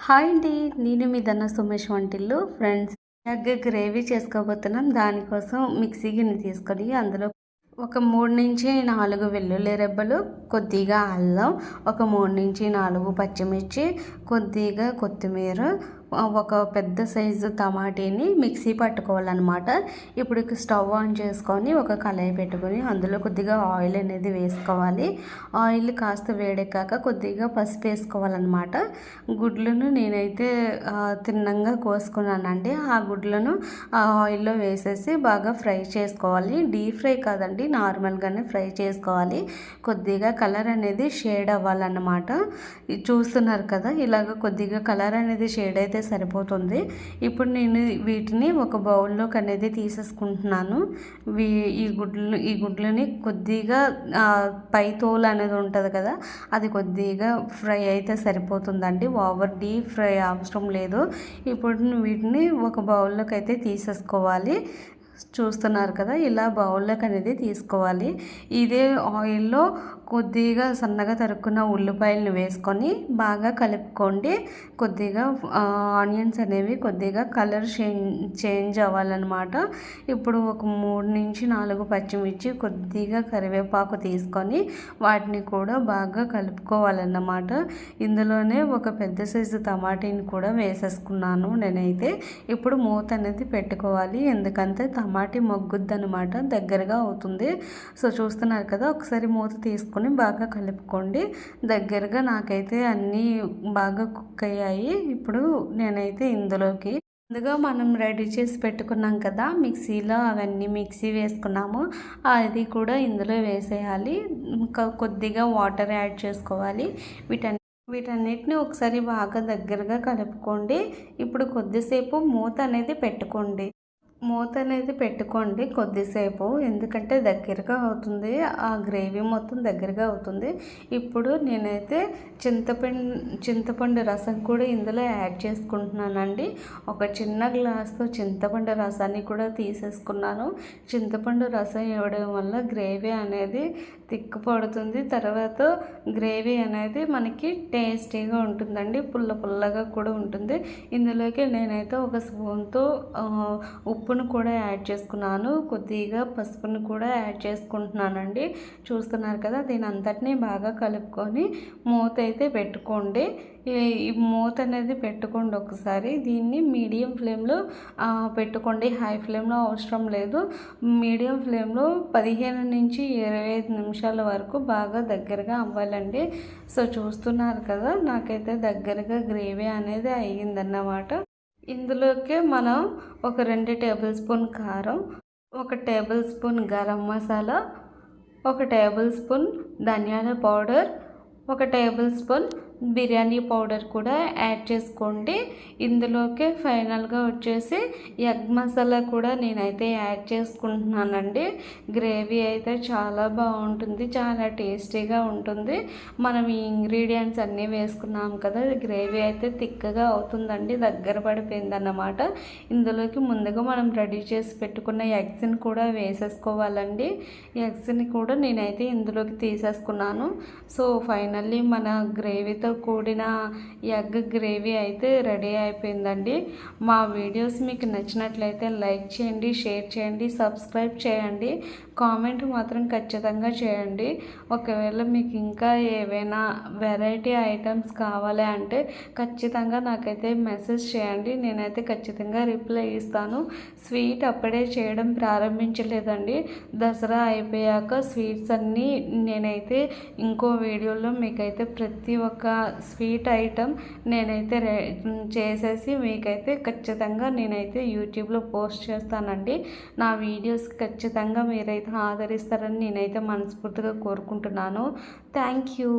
Hi అండి, నేను మీ ధన సుమేష్ వంటిల్లు. ఫ్రెండ్స్, ఎగ్ గ్రేవీ చేసుకోబోతున్నాం. దానికోసం మిక్సీ గిన్నె తీసుకొని అందులో ఒక 3-4 వెల్లుల్లి రెబ్బలు, కొద్దిగా అల్లం, ఒక 3-4 పచ్చిమిర్చి, కొద్దిగా కొత్తిమీర, ఒక పెద్ద సైజు టమాటీని మిక్సీ పట్టుకోవాలన్నమాట. ఇప్పుడు స్టవ్ ఆన్ చేసుకొని ఒక కళాయి పెట్టుకొని అందులో కొద్దిగా ఆయిల్ అనేది వేసుకోవాలి. ఆయిల్ కాస్త వేడెక్కాక కొద్దిగా పసుపు వేసుకోవాలన్నమాట. గుడ్లను నేనైతే తిన్నంగా కోసుకున్నానండి. ఆ గుడ్లను ఆ ఆయిల్లో వేసేసి బాగా ఫ్రై చేసుకోవాలి. డీప్ ఫ్రై కాదండి, నార్మల్గానే ఫ్రై చేసుకోవాలి. కొద్దిగా కలర్ అనేది షేడ్ అవ్వాలన్నమాట. చూస్తున్నారు కదా, ఇలాగ కొద్దిగా కలర్ అనేది షేడ్ అయితే సరిపోతుంది. ఇప్పుడు నేను వీటిని ఒక బౌల్లోకి అనేది తీసేసుకుంటున్నాను. ఈ గుడ్లని కొద్దిగా పై తోలు అనేది ఉంటుంది కదా, అది కొద్దిగా ఫ్రై అయితే సరిపోతుందండి. ఓవర్ డీప్ ఫ్రై అవసరం లేదు. ఇప్పుడు వీటిని ఒక బౌల్లోకి అయితే తీసేసుకోవాలి. చూస్తున్నారు కదా, ఇలా బౌల్లోకి అనేది తీసుకోవాలి. ఇదే ఆయిల్లో కొద్దిగా సన్నగా తరుక్కున్న ఉల్లిపాయలను వేసుకొని బాగా కలుపుకోండి. కొద్దిగా ఆనియన్స్ అనేవి కొద్దిగా కలర్ చేంజ్ అవ్వాలన్నమాట. ఇప్పుడు ఒక 3-4 పచ్చిమిర్చి, కొద్దిగా కరివేపాకు తీసుకొని వాటిని కూడా బాగా కలుపుకోవాలన్నమాట. ఇందులోనే ఒక పెద్ద సైజు టమాటీని కూడా వేసేసుకున్నాను నేనైతే. ఇప్పుడు మూత అనేది పెట్టుకోవాలి, ఎందుకంటే టమాటీ మొగ్గుద్దనమాట, దగ్గరగా అవుతుంది. సో చూస్తున్నారు కదా, ఒకసారి మూత తీసుకొని బాగా కలుపుకోండి. దగ్గరగా నాకైతే అన్నీ బాగా కుక్ అయ్యాయి. ఇప్పుడు నేనైతే ఇందులోకి ముందుగా మనం రెడీ చేసి పెట్టుకున్నాం కదా మిక్సీలో, అవన్నీ మిక్సీ వేసుకున్నాము, అది కూడా ఇందులో వేసేయాలి. ఇంకా కొద్దిగా వాటర్ యాడ్ చేసుకోవాలి. వీటన్నిటిని ఒకసారి బాగా దగ్గరగా కలుపుకోండి. ఇప్పుడు కొద్దిసేపు మూత అనేది పెట్టుకోండి కొద్దిసేపు, ఎందుకంటే దగ్గరగా అవుతుంది, ఆ గ్రేవీ మొత్తం దగ్గరగా అవుతుంది. ఇప్పుడు నేనైతే చింతపండు రసం కూడా ఇందులో యాడ్ చేసుకుంటున్నానండి. ఒక చిన్న గ్లాస్తో చింతపండు రసాన్ని కూడా తీసేసుకున్నాను. చింతపండు రసం ఇవ్వడం వల్ల గ్రేవీ అనేది తిక్కు పడుతుంది. తర్వాత గ్రేవీ అనేది మనకి టేస్టీగా ఉంటుందండి, పుల్లగా కూడా ఉంటుంది. ఇందులోకి నేనైతే ఒక స్పూన్తో ఉప్పును కూడా యాడ్ చేసుకున్నాను, కొద్దిగా పసుపును కూడా యాడ్ చేసుకుంటున్నానండి. చూస్తున్నారు కదా, దీని అంతటినీ బాగా కలుపుకొని మూత అయితే పెట్టుకోండి. ఈ మూత అనేది పెట్టుకోండి ఒకసారి. దీన్ని మీడియం ఫ్లేమ్లో పెట్టుకోండి, హై ఫ్లేమ్లో అవసరం లేదు. మీడియం ఫ్లేమ్లో 15-25 నిమిషాల వరకు బాగా దగ్గరగా అవ్వాలండి. సో చూస్తున్నారు కదా, నాకైతే దగ్గరగా గ్రేవీ అనేది అయ్యిందన్నమాట. ఇందులోకి మనం ఒక 2 టేబుల్ స్పూన్ కారం, 1 tablespoon garam masala, 1 tablespoon ధనియాల powder, 1 tablespoon biryani powder కూడా యాడ్ చేసుకోండి. ఇందులోకి ఫైనల్గా వచ్చేసి ఎగ్ మసాలా కూడా నేనైతే యాడ్ చేసుకుంటున్నానండి. గ్రేవీ అయితే చాలా బాగుంటుంది, చాలా టేస్టీగా ఉంటుంది. మనం ఈ ఇంగ్రీడియంట్స్ అన్నీ వేసుకున్నాం కదా, గ్రేవీ అయితే థిక్గా అవుతుందండి, దగ్గర పడిపోయిందన్నమాట. ఇందులోకి ముందుగా మనం రెడీ చేసి పెట్టుకున్న ఎగ్స్ని కూడా వేసేసుకోవాలండి. ఎగ్స్ని కూడా నేనైతే ఇందులోకి తీసేసుకున్నాను. సో ఫైనల్లీ మన గ్రేవీతో కూడిన ఎగ్ గ్రేవీ అయితే రెడీ అయిపోయిందండి. మా వీడియోస్ మీకు నచ్చినట్లయితే లైక్ చేయండి, షేర్ చేయండి, సబ్స్క్రైబ్ చేయండి, కామెంట్ మాత్రం ఖచ్చితంగా చేయండి. ఒకవేళ మీకు ఇంకా ఏవైనా వెరైటీ ఐటమ్స్ కావాలి అంటే ఖచ్చితంగా నాకైతే మెసేజ్ చేయండి, నేనైతే ఖచ్చితంగా రిప్లై ఇస్తాను. స్వీట్ అప్పుడే చేయడం ప్రారంభించలేదండి, దసరా అయిపోయాక స్వీట్స్ అన్నీ నేనైతే ఇంకో వీడియోలో మీకైతే ప్రతి ఒక్క స్వీట్ ఐటమ్ నేనైతే చేసేసి మీకైతే ఖచ్చితంగా నేనైతే యూట్యూబ్లో పోస్ట్ చేస్తానండి. నా వీడియోస్ ఖచ్చితంగా మీరైతే ఆదరిస్తారని నేనైతే మనస్ఫూర్తిగా కోరుకుంటున్నాను. Thank you.